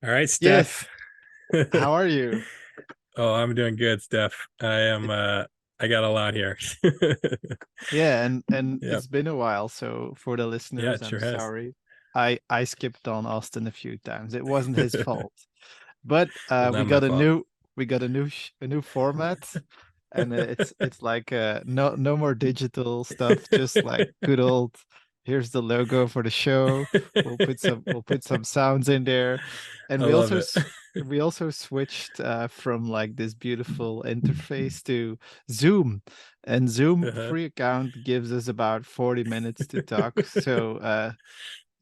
All right, Yes. Steph. How are you? Oh, I'm doing good, Steph. I got a lot here. Yeah, and Yep. it's been a while, so for the Yeah, listeners, it I'm sure has. sorry. I skipped on Austin a few times. It wasn't his fault. But Well, we not my got a fault. new format, and it's like no more digital stuff, just like good old, here's the logo for the show. We'll put some sounds in there. And I we love also it. s- we also switched from like this beautiful interface to Zoom. And Zoom Uh-huh. free account gives us about 40 minutes to talk. So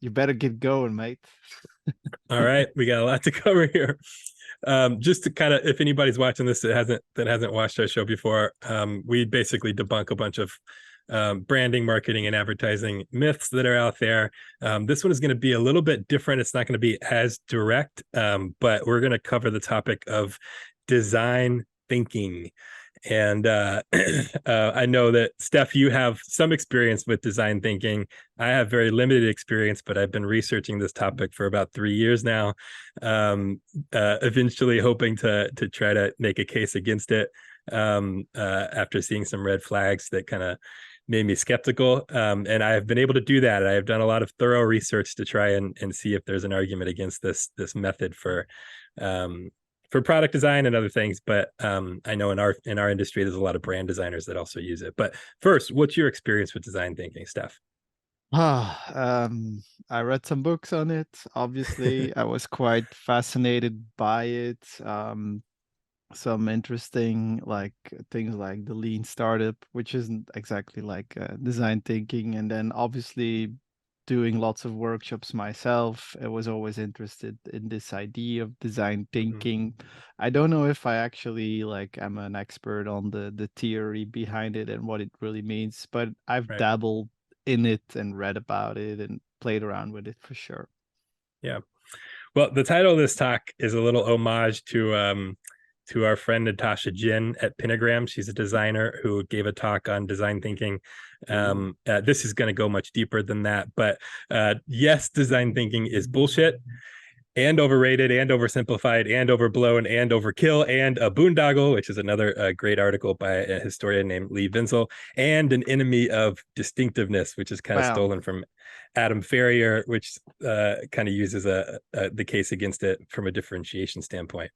you better get going, mate. All right, we got a lot to cover here. Just to kind of, if anybody's watching this that hasn't watched our show before, we basically debunk a bunch of branding, marketing, and advertising myths that are out there. This one is going to be a little bit different. It's not going to be as direct, but we're going to cover the topic of design thinking. And I know that Steph, you have some experience with design thinking. I have very limited experience, but I've been researching this topic for about 3 years now. Eventually, hoping to try to make a case against it. After seeing some red flags that kind of made me skeptical, and I have been able to do that. I have done a lot of thorough research to try and see if there's an argument against this method um, for product design and other things. But I know in our industry, there's a lot of brand designers that also use it. But first, what's your experience with design thinking, Steph? I read some books on it. Obviously, I was quite fascinated by it. Some interesting like things like the lean startup, which isn't exactly like design thinking. And then obviously doing lots of workshops myself, I was always interested in this idea of design Mm-hmm. thinking. I don't know if I actually like am an expert on the theory behind it and what it really means, but I've Right. dabbled in it and read about it and played around with it for sure. Yeah. Well, the title of this talk is a little homage to our friend Natasha Jin at Pentagram. She's a designer who gave a talk on design thinking. Ooh. This is going to go much deeper than that, but yes, design thinking is bullshit and overrated and oversimplified and overblown and overkill and a boondoggle, which is another great article by a historian named Lee Vinsel, and an enemy of distinctiveness, which is kind of Wow. stolen from Adam Ferrier, which kind of uses the case against it from a differentiation standpoint.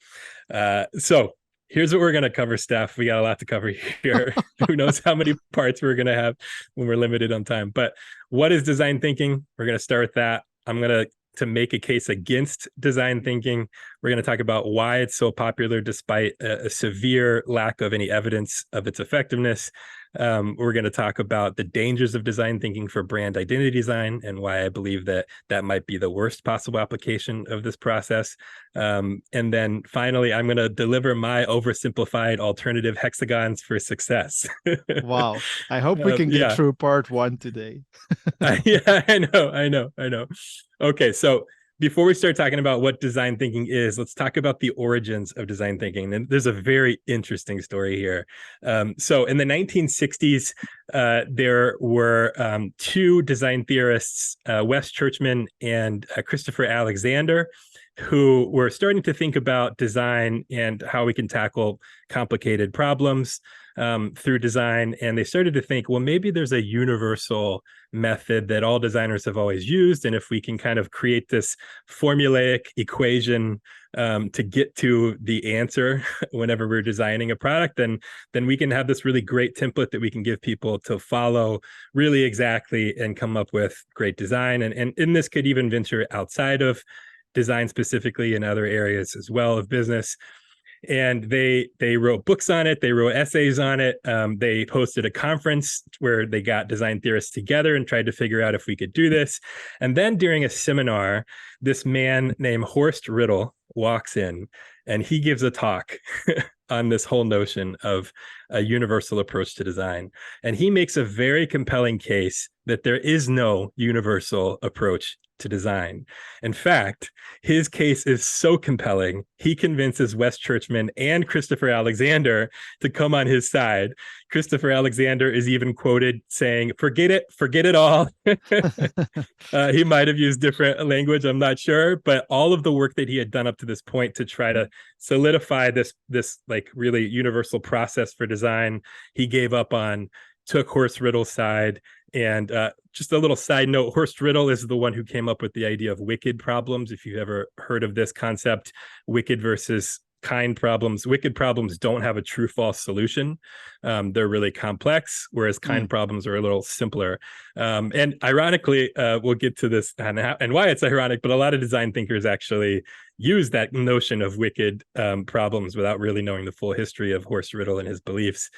So here's what we're going to cover, Steph. We got a lot to cover here. Who knows how many parts we're going to have when we're limited on time. But what is design thinking? We're going to start with that. I'm going to make a case against design thinking. We're going to talk about why it's so popular despite a severe lack of any evidence of its effectiveness. We're going to talk about the dangers of design thinking for brand identity design and why I believe that that might be the worst possible application of this process. And then finally, I'm going to deliver my oversimplified alternative hexagons for success. Wow. I hope we can get Yeah, through part one today. yeah, I know. Okay, so before we start talking about what design thinking is, let's talk about the origins of design thinking. And there's a very interesting story here. So in the 1960s, there were two design theorists, Wes Churchman and Christopher Alexander, who were starting to think about design and how we can tackle complicated problems through design. And they started to think, well, maybe there's a universal method that all designers have always used. And if we can kind of create this formulaic equation to get to the answer whenever we're designing a product, then we can have this really great template that we can give people to follow really exactly and come up with great design. And this could even venture outside of design specifically in other areas as well of business. And they wrote books on it, they wrote essays on it, they hosted a conference where they got design theorists together and tried to figure out if we could do this. And then during a seminar, this man named Horst Riddle walks in and he gives a talk on this whole notion of a universal approach to design. And he makes a very compelling case that there is no universal approach to design. In fact, his case is so compelling, he convinces Wes Churchman and Christopher Alexander to come on his side. Christopher Alexander is even quoted saying, forget it all. He might have used different language, I'm not sure, but all of the work that he had done up to this point to try to solidify this like really universal process for design, he gave up on, took Horst Riddle's side. And just a little side note, Horst Riddle is the one who came up with the idea of wicked problems. If you've ever heard of this concept, wicked versus kind problems. Wicked problems don't have a true false solution. They're really complex, whereas kind problems are a little simpler. And ironically, we'll get to this and why it's ironic, but a lot of design thinkers actually use that notion of wicked problems without really knowing the full history of Horst Riddle and his beliefs.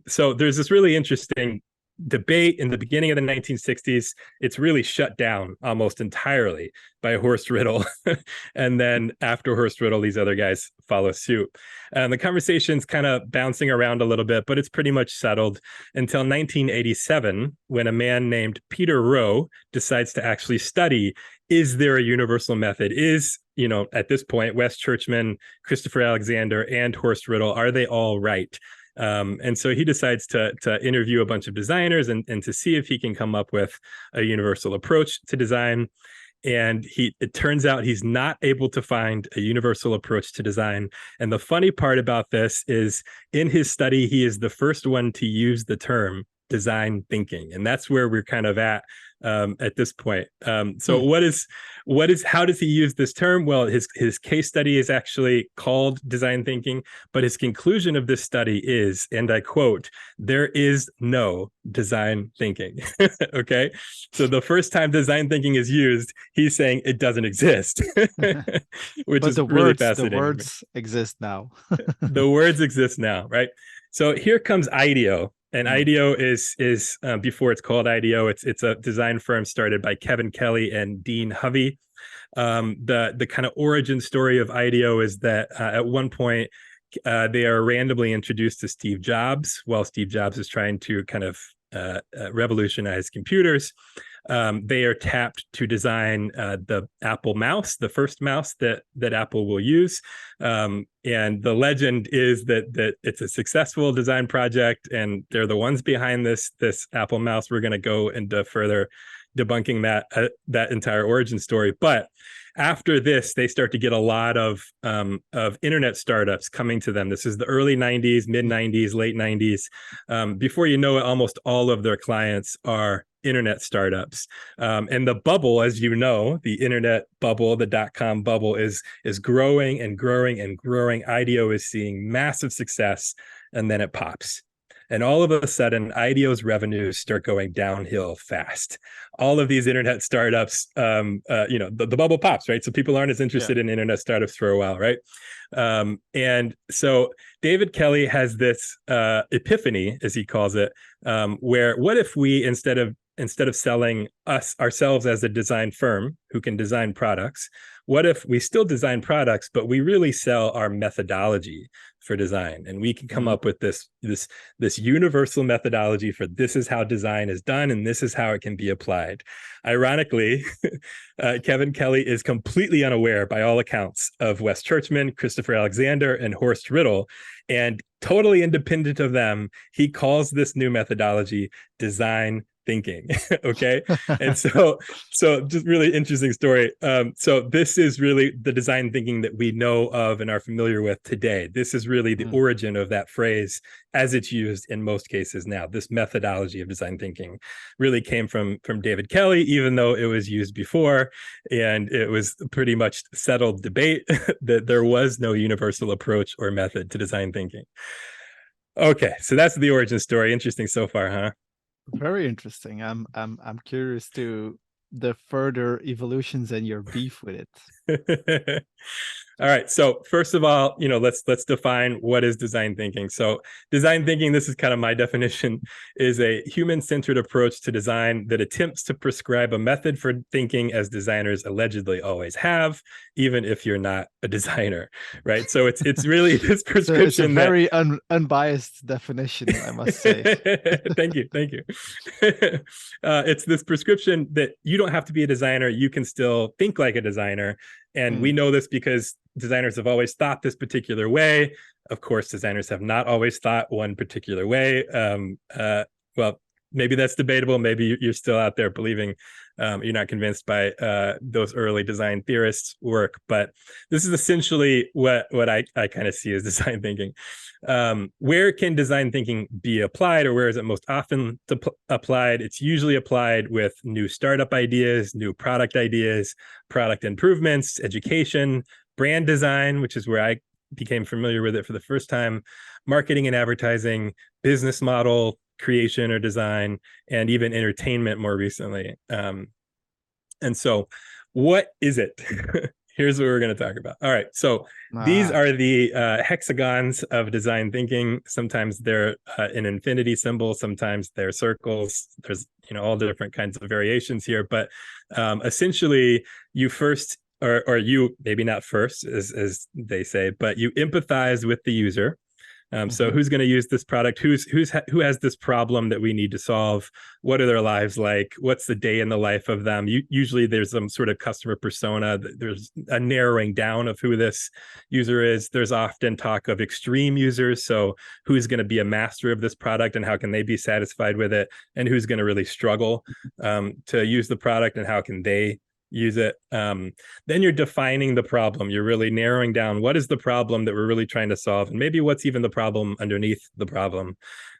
So there's this really interesting debate in the beginning of the 1960s. It's really shut down almost entirely by Horst Riddle. And then after Horst Riddle, these other guys follow suit. The conversation's kind of bouncing around a little bit, but it's pretty much settled until 1987, when a man named Peter Rowe decides to actually study, is there a universal method? Is, at this point, Wes Churchman, Christopher Alexander, and Horst Riddle, are they all right? And so he decides to interview a bunch of designers and to see if he can come up with a universal approach to design. And it turns out he's not able to find a universal approach to design. And the funny part about this is, in his study, he is the first one to use the term design thinking. And that's where we're kind of at this point. How does he use this term? Well, his case study is actually called design thinking, but his conclusion of this study is, and I quote, "There is no design thinking." Okay. So the first time design thinking is used, he's saying it doesn't exist, which is really fascinating. The words exist now. The words exist now, right? So here comes IDEO. And IDEO is before it's called IDEO, it's a design firm started by Kevin Kelly and Dean Hovey. The kind of origin story of IDEO is that at one point they are randomly introduced to Steve Jobs while Steve Jobs is trying to kind of revolutionize computers. They are tapped to design the Apple mouse, the first mouse that Apple will use. And the legend is that it's a successful design project, and they're the ones behind this Apple mouse. We're going to go into further debunking that entire origin story. But after this, they start to get a lot of internet startups coming to them. This is the early 90s, mid 90s, late 90s. Before you know it, almost all of their clients are internet startups. And the bubble, as you know, the internet bubble, the .com bubble is growing and growing and growing. IDEO is seeing massive success, and then it pops. And all of a sudden, IDEO's revenues start going downhill fast. All of these internet startups, the bubble pops, right? So people aren't as interested in internet startups for a while, right? And so David Kelly has this epiphany, as he calls it, where what if we, instead of selling ourselves as a design firm who can design products, what if we still design products, but we really sell our methodology for design, and we can come up with this universal methodology for this is how design is done, and this is how it can be applied. Ironically, Kevin Kelly is completely unaware, by all accounts, of Wes Churchman, Christopher Alexander, and Horst Riddle, and totally independent of them, he calls this new methodology design thinking. Okay. And so just really interesting story. So this is really the design thinking that we know of and are familiar with today. This is really the origin of that phrase as it's used in most cases now. This methodology of design thinking really came from David Kelly, even though it was used before, and it was pretty much settled debate that there was no universal approach or method to design thinking. Okay, so that's the origin story. Interesting so far, huh? Very interesting. I'm curious to the further evolutions and your beef with it. All right. So first of all, let's define what is design thinking. So design thinking, this is kind of my definition, is a human-centered approach to design that attempts to prescribe a method for thinking as designers allegedly always have, even if you're not a designer, right? So it's really this It's a prescription that very unbiased definition, I must say. thank you, thank you. It's this prescription that you don't have to be a designer, you can still think like a designer. And we know this because designers have always thought this particular way. Of course, designers have not always thought one particular way. Well, maybe that's debatable. Maybe you're still out there believing you're not convinced by those early design theorists' work. But this is essentially what I kind of see as design thinking. Where can design thinking be applied, or where is it most often applied? It's usually applied with new startup ideas, new product ideas, product improvements, education, brand design, which is where I became familiar with it for the first time, marketing and advertising, business model creation or design, and even entertainment more recently. And so what is it? Here's what we're going to talk about. All right. So these are the hexagons of design thinking. Sometimes they're an infinity symbol. Sometimes they're circles. There's, all different kinds of variations here. But essentially, you first, or you, maybe not first, as they say, but you empathize with the user. So who's going to use this product? Who has this problem that we need to solve? What are their lives like? What's the day in the life of them? Usually there's some sort of customer persona. There's a narrowing down of who this user is. There's often talk of extreme users. So who's going to be a master of this product and how can they be satisfied with it? And who's going to really struggle to use the product and how can they use it? Then you're defining the problem. You're really narrowing down what is the problem that we're really trying to solve, and maybe what's even the problem underneath the problem.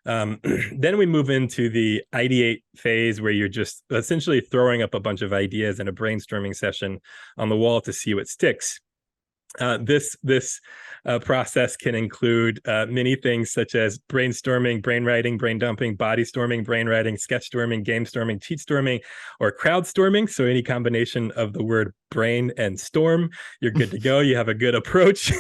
Then we move into the ideate phase, where you're just essentially throwing up a bunch of ideas in a brainstorming session on the wall to see what sticks. This process can include many things such as brainstorming, brain writing, brain dumping, body storming, brain writing, sketch storming, game storming, cheat storming, or crowd storming. So any combination of the word brain and storm, you're good to go. You have a good approach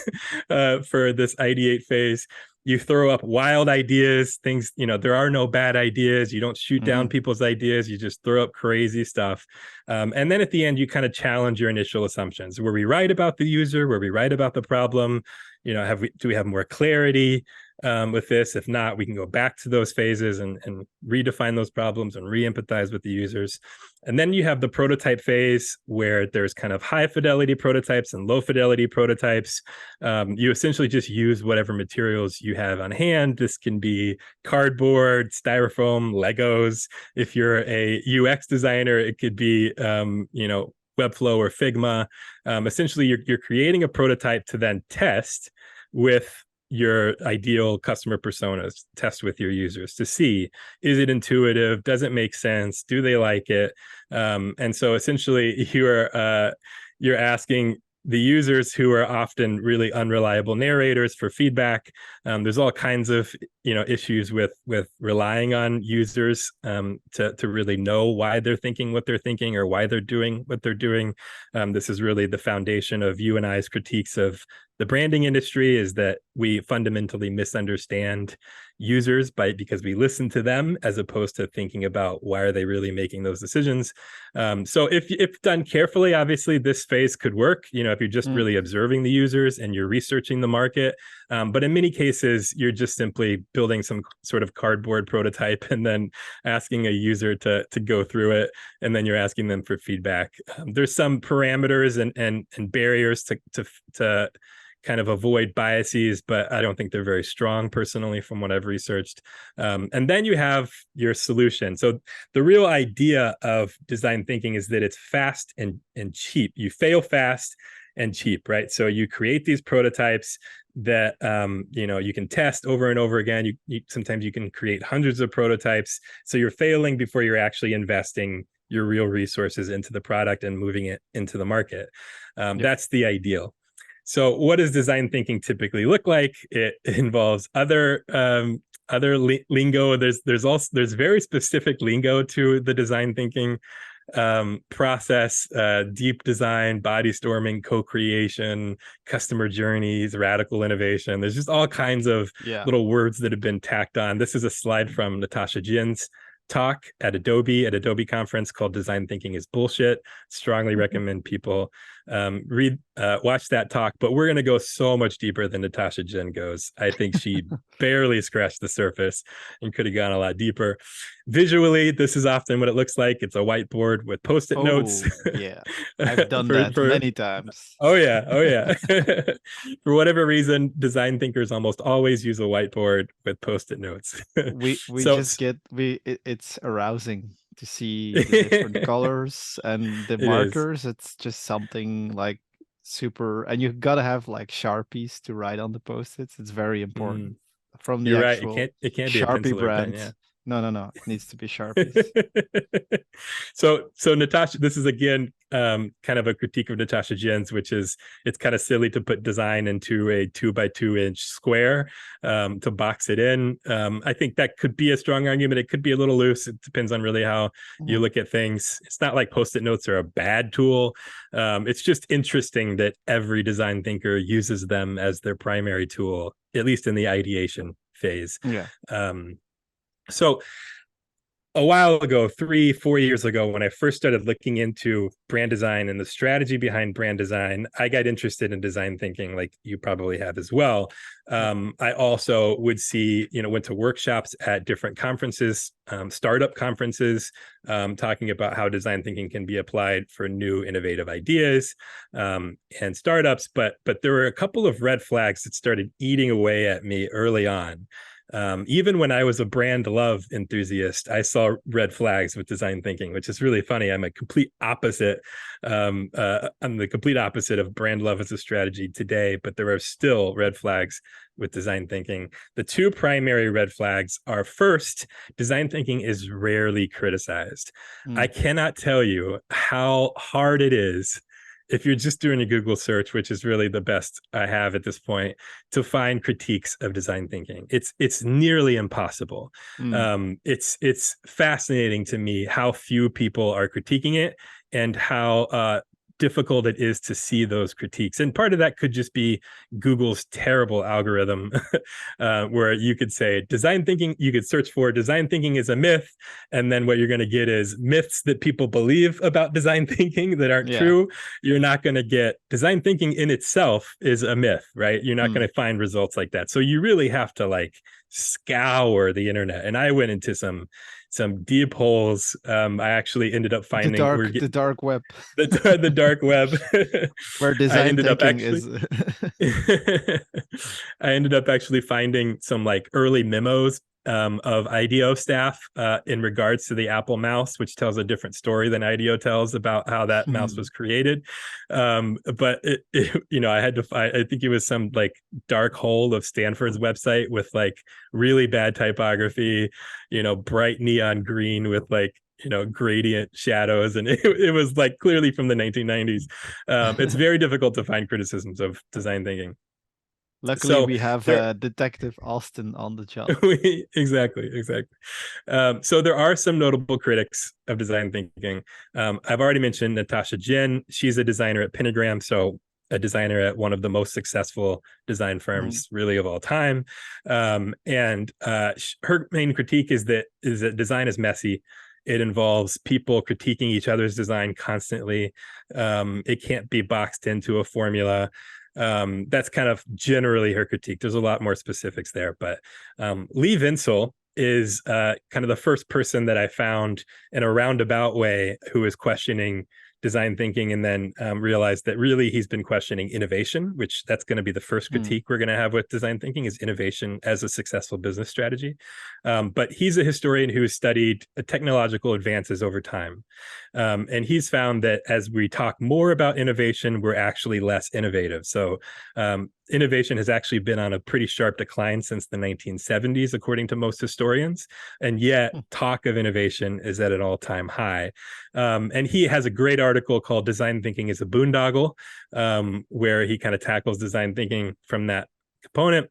for this ideate phase. You throw up wild ideas, things, there are no bad ideas. You don't shoot down people's ideas. You just throw up crazy stuff. And then at the end, you kind of challenge your initial assumptions. Were we right about the user? Were we right about the problem? Do we have more clarity with this? If not, we can go back to those phases and redefine those problems and re-empathize with the users. And then you have the prototype phase, where there's kind of high fidelity prototypes and low fidelity prototypes. You essentially just use whatever materials you have on hand. This can be cardboard, styrofoam, Legos. If you're a UX designer, it could be Webflow or Figma. Essentially, you're creating a prototype to then test with your ideal customer personas, test with your users to see, is it intuitive? Does it make sense? Do they like it? And so essentially you're asking the users, who are often really unreliable narrators, for feedback. There's all kinds of issues with relying on users to really know why they're thinking what they're thinking, or why they're doing what they're doing. This is really the foundation of you and I's critiques of the branding industry, is that we fundamentally misunderstand users because we listen to them as opposed to thinking about why are they really making those decisions. So if done carefully, obviously this phase could work, if you're just really observing the users and you're researching the market. But in many cases, you're just simply building some sort of cardboard prototype and then asking a user to go through it. And then you're asking them for feedback. There's some parameters and barriers to kind of avoid biases, but I don't think they're very strong personally from what I've researched. And then you have your solution. So the real idea of design thinking is that it's fast and cheap. You fail fast and cheap, right? So you create these prototypes that you can test over and over again. Sometimes you can create hundreds of prototypes. So you're failing before you're actually investing your real resources into the product and moving it into the market. That's the ideal. So what does design thinking typically look like? It involves other lingo. There's very specific lingo to the design thinking process, deep design, body storming, co-creation, customer journeys, radical innovation. There's just all kinds of Yeah. little words that have been tacked on. This is a slide from Natasha Jin's talk at Adobe conference called Design Thinking is Bullshit. Strongly recommend people watch that talk, but we're going to go so much deeper than Natasha Jin goes. I think she barely scratched the surface and could have gone a lot deeper. Visually, this is often what it looks like. It's a whiteboard with post-it notes. Oh, yeah. I've done that for many times. Oh yeah, oh yeah. For whatever reason, design thinkers almost always use a whiteboard with post-it notes. We So just get it's arousing to see the different colors and the it is. markers. It's just something like super, and you gotta have like Sharpies to write on the post-its. It's very important Mm, from the you're right. actual It can't be a Sharpie pencil or pen, brand. yeah. No, no, no. It needs to be Sharpies. So Natasha, this is again kind of a critique of Natasha Jen's, which is it's kind of silly to put design into a 2 by 2 inch square to box it in. I think that could be a strong argument. It could be a little loose. It depends on really how you Mhm. look at things. It's not like post-it notes are a bad tool. It's just interesting that every design thinker uses them as their primary tool, at least in the ideation phase. Yeah. So a while ago, 3-4 years ago, when I first started looking into brand design and the strategy behind brand design, I got interested in design thinking, like you probably have as well. Yeah. I also would see, went to workshops at different conferences, startup conferences, talking about how design thinking can be applied for new innovative ideas and startups. But there were a couple of red flags that started eating away at me early on. Even when I was a brand love enthusiast, I saw red flags with design thinking, which is really funny. I'm the complete opposite of brand love as a strategy today, but there are still red flags with design thinking. The two primary red flags are, first, design thinking is rarely criticized. I Mm. cannot tell you how hard it is, if you're just doing a Google search, which is really the best I have at this point, to find critiques of design thinking. It's nearly impossible. Mm. It's fascinating to me how few people are critiquing it and how difficult it is to see those critiques. And part of that could just be Google's terrible algorithm, where you could say design thinking, you could search for design thinking is a myth. And then what you're going to get is myths that people believe about design thinking that aren't Yeah. true. You're not going to get design thinking in itself is a myth, right? You're not Mm. going to find results like that. So you really have to like scour the internet. And I went into some deep holes. I actually ended up finding The dark web the dark web. where I design ended up thinking actually is. I ended up actually finding some like early memos of IDEO staff in regards to the Apple mouse, which tells a different story than IDEO tells about how that mouse was created. But I had to find, I think it was some like dark hole of Stanford's website with like really bad typography, bright neon green with like gradient shadows, and it was like clearly from the 1990s. It's very difficult to find criticisms of design thinking. Luckily, So we have there Detective Austin on the job. exactly. So there are some notable critics of design thinking. I've already mentioned Natasha Jin. She's a designer at Pentagram, so a designer at one of the most successful design firms really of all time. And her main critique is that design is messy. It involves people critiquing each other's design constantly. It can't be boxed into a formula. That's kind of generally her critique. There's a lot more specifics there, but Lee Vinsel is kind of the first person that I found in a roundabout way who is questioning design thinking, and then realized that really he's been questioning innovation, which that's going to be the first critique we're going to have with design thinking, is innovation as a successful business strategy. But he's a historian who has studied technological advances over time. And he's found that as we talk more about innovation, we're actually less innovative. So innovation has actually been on a pretty sharp decline since the 1970s, according to most historians. And yet talk of innovation is at an all-time high. And he has a great article called Design Thinking is a Boondoggle, where he kind of tackles design thinking from that component.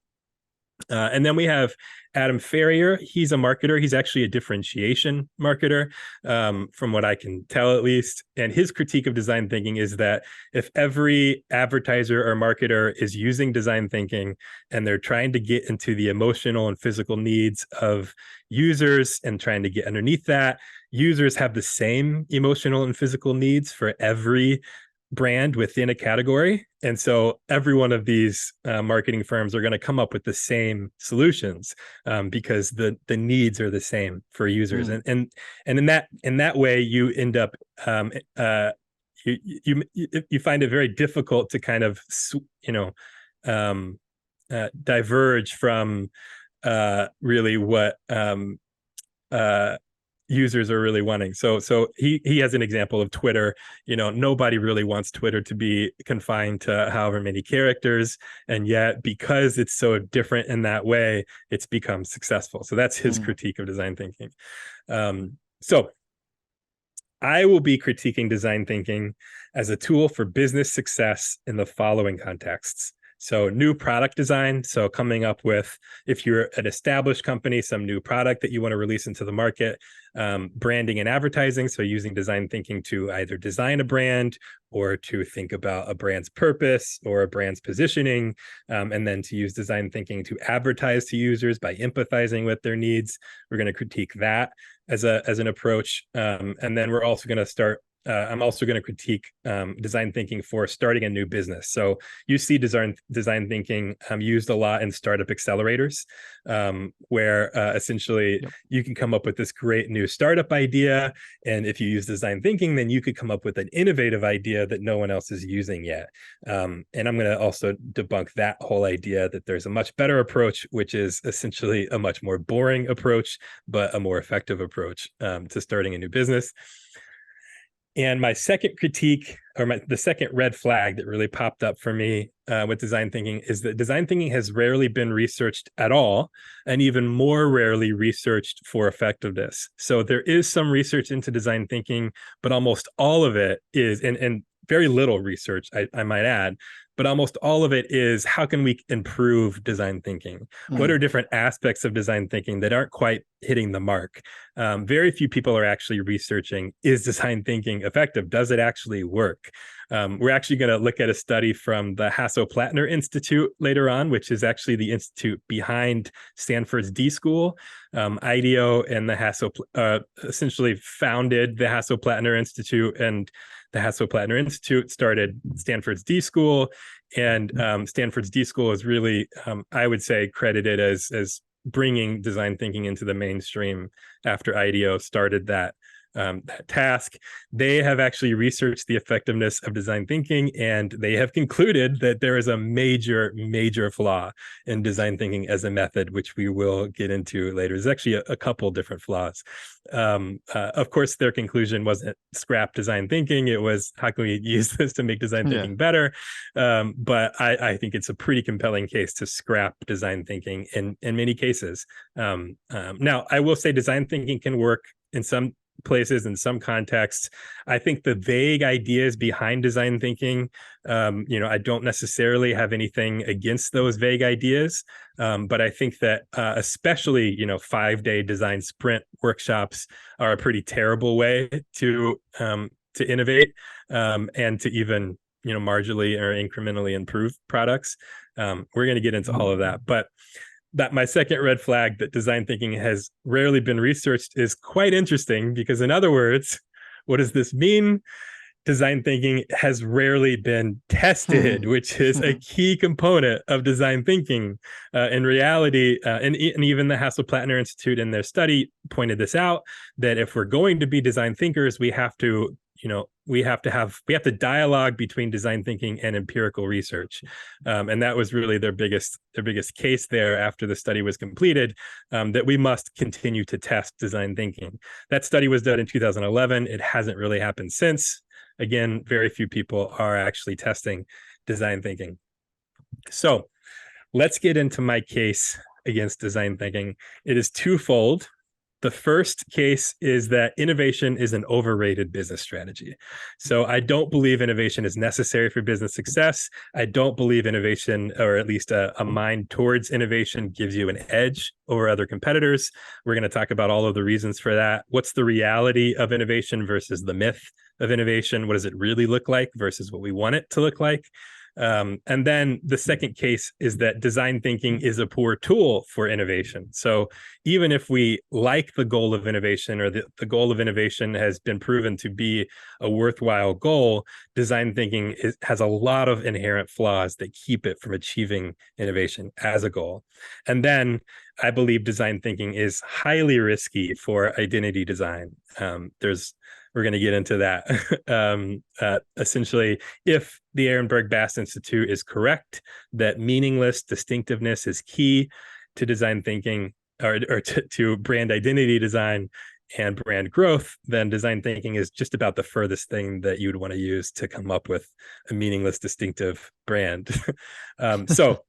And then we have Adam Ferrier. He's a marketer. He's actually a differentiation marketer, from what I can tell, at least. And his critique of design thinking is that if every advertiser or marketer is using design thinking and they're trying to get into the emotional and physical needs of users and trying to get underneath that, users have the same emotional and physical needs for every brand within a category. And so every one of these marketing firms are going to come up with the same solutions, because the needs are the same for users. And in that way, you end up you find it very difficult to kind of diverge from really what users are really wanting. So he has an example of Twitter. Nobody really wants Twitter to be confined to however many characters, and yet because it's so different in that way, it's become successful. So that's his critique of design thinking. So I will be critiquing design thinking as a tool for business success in the following contexts. So new product design. So coming up with, if you're an established company, some new product that you want to release into the market, branding and advertising. So using design thinking to either design a brand or to think about a brand's purpose or a brand's positioning, and then to use design thinking to advertise to users by empathizing with their needs. We're going to critique that as an approach. And then we're also going to start I'm also going to critique design thinking for starting a new business. So you see design thinking used a lot in startup accelerators, where essentially you can come up with this great new startup idea. And if you use design thinking, then you could come up with an innovative idea that no one else is using yet. And I'm going to also debunk that whole idea that there's a much better approach, which is essentially a much more boring approach, but a more effective approach to starting a new business. And my second critique, or the second red flag that really popped up for me with design thinking, is that design thinking has rarely been researched at all, and even more rarely researched for effectiveness. So there is some research into design thinking, but almost all of it is, and very little research, I might add, but almost all of it is, how can we improve design thinking? What are different aspects of design thinking that aren't quite hitting the mark? Very few people are actually researching, is design thinking effective? Does it actually work? We're actually going to look at a study from the Hasso-Plattner Institute later on, which is actually the institute behind Stanford's D School. IDEO and the essentially founded the Hasso-Plattner Institute, and the Hasso-Plattner Institute started Stanford's D School. And Stanford's D School is really, I would say, credited as bringing design thinking into the mainstream after IDEO started that task. They have actually researched the effectiveness of design thinking, and they have concluded that there is a major flaw in design thinking as a method, which we will get into later. There's actually a couple different flaws. Of course, their conclusion wasn't scrap design thinking. It was, how can we use this to make design thinking better? But I think it's a pretty compelling case to scrap design thinking in many cases. Now, I will say design thinking can work in some places, in some contexts. I think the vague ideas behind design thinking, I don't necessarily have anything against those vague ideas, but I think that especially 5-day design sprint workshops are a pretty terrible way to innovate, and to even marginally or incrementally improve products. We're going to get into all of that, but that my second red flag, that design thinking has rarely been researched, is quite interesting, because in other words, what does this mean? Design thinking has rarely been tested, which is a key component of design thinking. In reality, and even the Hasso-Plattner Institute in their study pointed this out, that if we're going to be design thinkers, we have to dialogue between design thinking and empirical research, and that was really their biggest case there after the study was completed, that we must continue to test design thinking. That study was done in 2011. It hasn't really happened since. Again, very few people are actually testing design thinking. So let's get into my case against design thinking. It is twofold. The first case is that innovation is an overrated business strategy. So I don't believe innovation is necessary for business success. I don't believe innovation, or at least a mind towards innovation, gives you an edge over other competitors. We're going to talk about all of the reasons for that. What's the reality of innovation versus the myth of innovation? What does it really look like versus what we want it to look like? And then the second case is that design thinking is a poor tool for innovation. So even if we like the goal of innovation, or the goal of innovation has been proven to be a worthwhile goal, design thinking has a lot of inherent flaws that keep it from achieving innovation as a goal. And then I believe design thinking is highly risky for identity design. We're going to get into that. Essentially, if the Ehrenberg Bass Institute is correct that meaningless distinctiveness is key to design thinking, or to brand identity design and brand growth, then design thinking is just about the furthest thing that you'd want to use to come up with a meaningless distinctive brand. So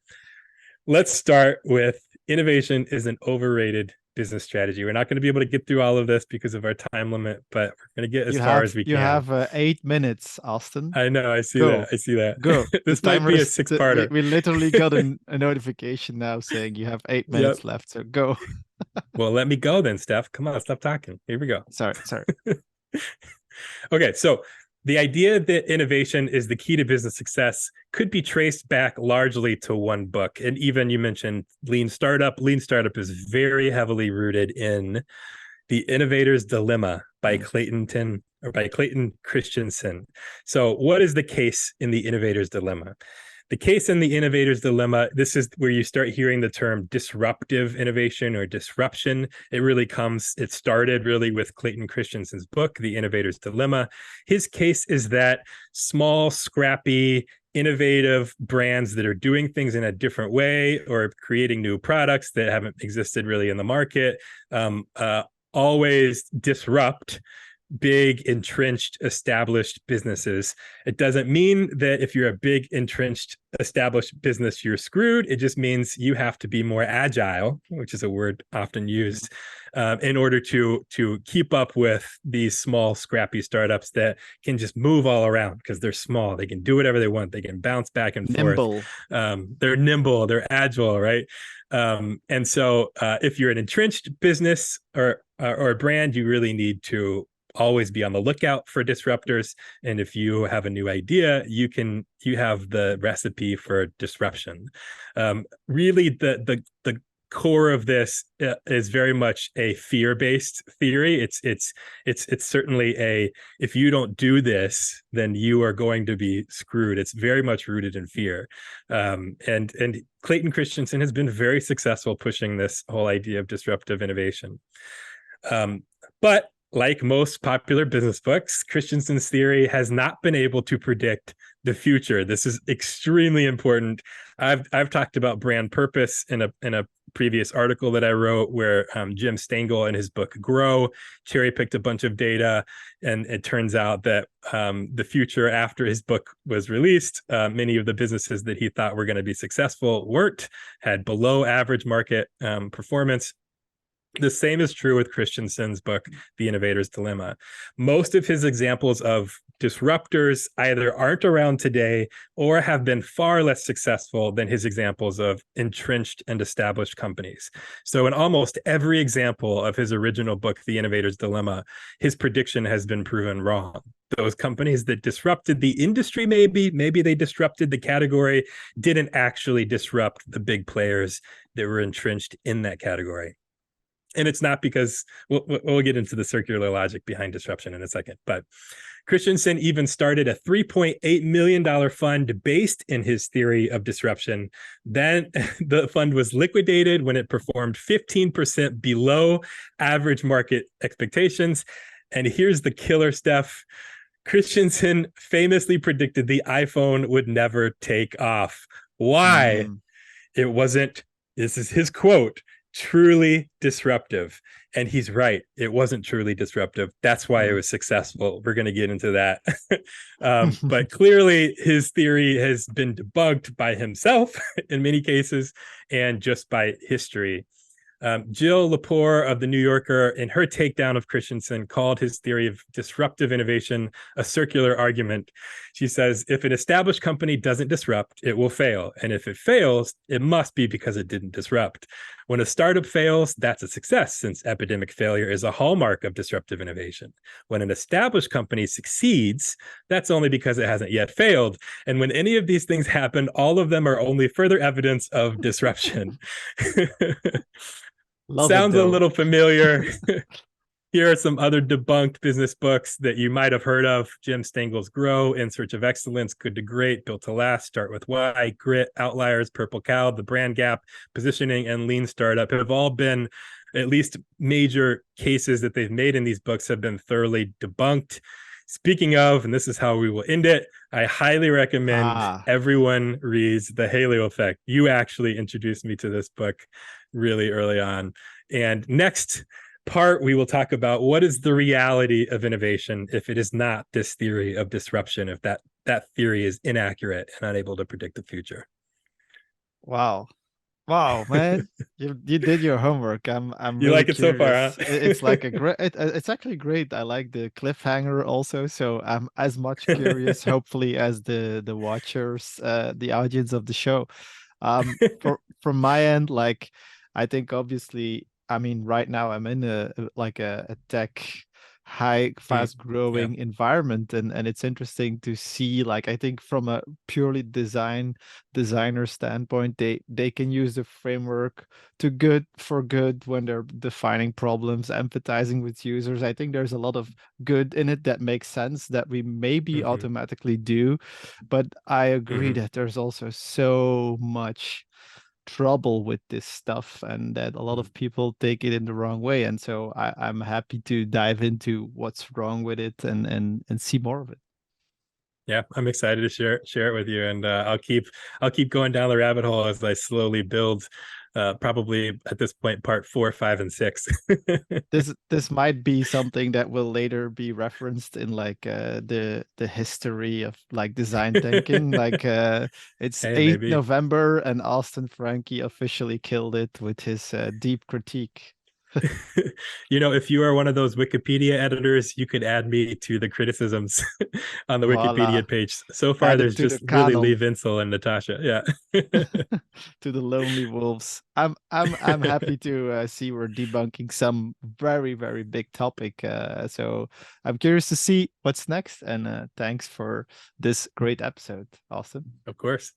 let's start with innovation is an overrated business strategy. We're not going to be able to get through all of this because of our time limit, but we're going to get as far as we can. You have 8 minutes, Austin. I know. I see Go. that. I see that. Go. This might be a 6-parter. We literally got a notification now saying you have 8 minutes left. So go. Well, let me go then, Steph. Come on, stop talking. Here we go. Sorry. Okay, so the idea that innovation is the key to business success could be traced back largely to one book. And even you mentioned Lean Startup. Lean Startup is very heavily rooted in The Innovator's Dilemma by Clayton Christensen. So what is the case in The Innovator's Dilemma? The case in The Innovator's Dilemma, this is where you start hearing the term disruptive innovation or disruption. It started really with Clayton Christensen's book, The Innovator's Dilemma. His case is that small, scrappy, innovative brands that are doing things in a different way or creating new products that haven't existed really in the market always disrupt big, entrenched, established businesses. It doesn't mean that if you're a big, entrenched, established business, you're screwed. It just means you have to be more agile, which is a word often used, in order to keep up with these small, scrappy startups that can just move all around because they're small. They can do whatever they want. They can bounce back and forth. They're nimble. They're agile, right? And so if you're an entrenched business or a brand, you really need to always be on the lookout for disruptors. And if you have a new idea, you have the recipe for disruption. Really, the core of this is very much a fear-based theory. It's certainly if you don't do this, then you are going to be screwed. It's very much rooted in fear. And Clayton Christensen has been very successful pushing this whole idea of disruptive innovation. But like most popular business books, Christensen's theory has not been able to predict the future. This is extremely important. I've talked about brand purpose in a previous article that I wrote where Jim Stengel in his book Grow cherry picked a bunch of data, and it turns out that the future after his book was released, many of the businesses that he thought were going to be successful had below average market performance. The same is true with Christensen's book, The Innovator's Dilemma. Most of his examples of disruptors either aren't around today or have been far less successful than his examples of entrenched and established companies. So in almost every example of his original book, The Innovator's Dilemma, his prediction has been proven wrong. Those companies that disrupted the industry, maybe they disrupted the category, didn't actually disrupt the big players that were entrenched in that category. And it's not because we'll get into the circular logic behind disruption in a second, but Christensen even started a $3.8 million fund based in his theory of disruption. Then the fund was liquidated when it performed 15% below average market expectations. And here's the killer stuff. Christensen famously predicted the iPhone would never take off. Why? It wasn't, this is his quote, truly disruptive. And he's right. It wasn't truly disruptive. That's why it was successful. We're going to get into that. But clearly his theory has been debunked by himself in many cases and just by history. Jill Lepore of The New Yorker, in her takedown of Christensen, called his theory of disruptive innovation a circular argument. She says, if an established company doesn't disrupt, it will fail. And if it fails, it must be because it didn't disrupt. When a startup fails, that's a success, since epidemic failure is a hallmark of disruptive innovation. When an established company succeeds, that's only because it hasn't yet failed. And when any of these things happen, all of them are only further evidence of disruption. Love it Sounds a though. little familiar. Here are some other debunked business books that you might have heard of. Jim Stengel's Grow, In Search of Excellence, Good to Great, Built to Last, Start with Why, Grit, Outliers, Purple Cow, The Brand Gap, Positioning, and Lean Startup have all been, at least major cases that they've made in these books have been thoroughly debunked. Speaking of, and this is how we will end it, I highly recommend everyone reads The Halo Effect. You actually introduced me to this book really early on. And next part, we will talk about what is the reality of innovation if it is not this theory of disruption, if that theory is inaccurate and unable to predict the future. Wow. Wow, man, you did your homework. I'm you really like it curious. So far, huh? It's like a great. It's actually great. I like the cliffhanger also. So I'm as much curious, hopefully, as the watchers, the audience of the show. From my end, like I think obviously, I mean, right now I'm in a tech fast growing environment, and it's interesting to see, like, I think from a purely designer standpoint, they can use the framework for good when they're defining problems, empathizing with users. I think there's a lot of good in it that makes sense that we maybe automatically do, but I agree that there's also so much trouble with this stuff and that a lot of people take it in the wrong way, and so I'm happy to dive into what's wrong with it and see more of it. Yeah, I'm excited to share it with you, and I'll keep going down the rabbit hole as I slowly build. Probably at this point, part 4, 5, and 6. This might be something that will later be referenced in like the history of like design thinking. Like it's Hey, 8th maybe. November and Austin Frankie officially killed it with his deep critique. If you are one of those Wikipedia editors, you could add me to the criticisms on the Voila. Wikipedia page. So far, Added there's to the just really Lee canon. Vinsel and Natasha. Yeah. To the lonely wolves. I'm happy to see we're debunking some very, very big topic. So I'm curious to see what's next. And thanks for this great episode. Awesome. Of course.